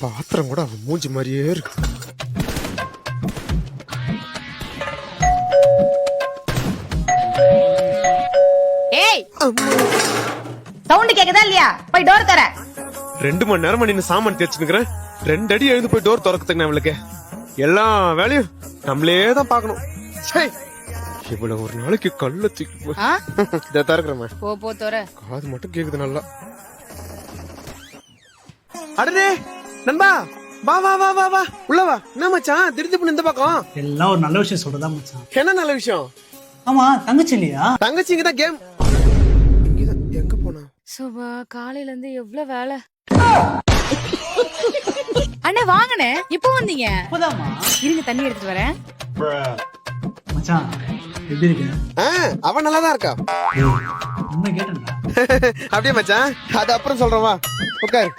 பாத்திரம் கூட அவன் மூஞ்சி மாதிரியே இருக்கு. ஏய் சவுண்ட் கேக்குதா இல்லையா? போய் டோர் தர. 2 மணி நேரமா நின்னு சாமான் தேய்ச்சுக்கிறேன். 2 அடி எழுந்து போய் டோர் திறக்கத்துக்கு நம்மளுக்கு எல்லா வேலையும் நம்மளே தான் பாக்கணும். இவ்வளவு ஒரு நாளைக்கு கல்ல தூக்கி இதை திறக்கிறேன். போ தோற. காது மட்டும் கேக்குது நல்லா. அடனே நண்பா, வா வா வா வா வா உள்ள வா. என்ன மச்சான் திருப்பி இந்த பக்கம்? எல்லாம் ஒரு நல்ல விஷயம் சொல்றதா மச்சான். என்ன நல்ல விஷயம்? ஆமா தங்கச்சி இல்லையா? தங்கச்சி இங்கதான் கேம். இங்கதான் எங்க போனா? சுபா காலையில இருந்து எவ்வளவு வேலை. அண்ணே வாங்கண்ணே, இப்போ வந்தீங்க? இப்பதாமா. இருங்க தண்ணி எடுத்துட்டு வரேன். மச்சான் எப்படி இருக்க? அவன் நல்லாதான் இருக்கா. உண்மை கேட்டா அப்படியே மச்சான், அது அப்புறம் சொல்றேன் வா உட்காரு.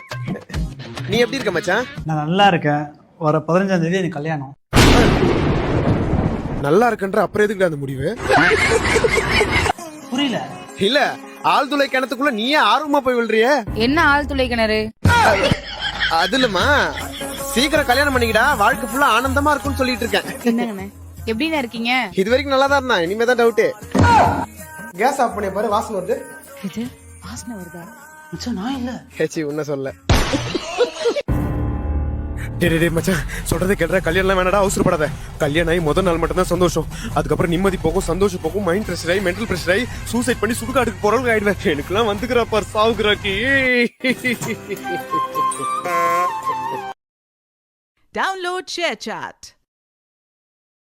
நீ எப்படி இருக்க மச்சான்? நான் நல்லா இருக்கேன். வர 15ஆம் தேதி எனக்கு கல்யாணம். நல்லா இருக்குன்ற அப்புறம் எதுக்கு அந்த முடிவு? புரியல. இல்ல ஆழ்துளை கிணத்துக்குள்ள நீயே ஆர்வமா போய் விழுறிய. என்ன ஆள் துளை கிணறு? அது இல்லம்மா, சீக்கிரம் கல்யாணம் பண்ணிக்கிடா, வாழ்க்கை ஃபுல்லா ஆனந்தமா இருக்கும்னு சொல்லிட்டு இருக்கேன். என்னங்கண்ணே எப்படின்னு இருக்கீங்க? இது வரைக்கும் நல்லா தான் இருந்தான், இனிமேதான் டவுட். கேஸ் ஆஃப் பண்ணிய பாரு, வாசனை வருது. இது வாசனை வருதா? மச்சான் நான் இல்ல. ஹேச்சி உன்ன சொல்ல. டேய் மச்சான் சொல்றதை கேட்டா கல்யாணம் வேணாடா, அவசரப்படாத. கல்யாணம் ஆகி முதல் நாள் மட்டும் தான் சந்தோஷம். அதுக்கப்புறம் நிம்மதி போகும், சந்தோஷம் போகும், மைண்ட் பிரஷர் ஆகி மென்டல் பிரஷர் ஆகி சூசைட் பண்ணி சுடுகாடுக்கு போறவங்க ஆயிடுவேன். எனக்குலாம் வந்துக்கிறப்பா சாவுகிறாக்கி. Download ShareChat.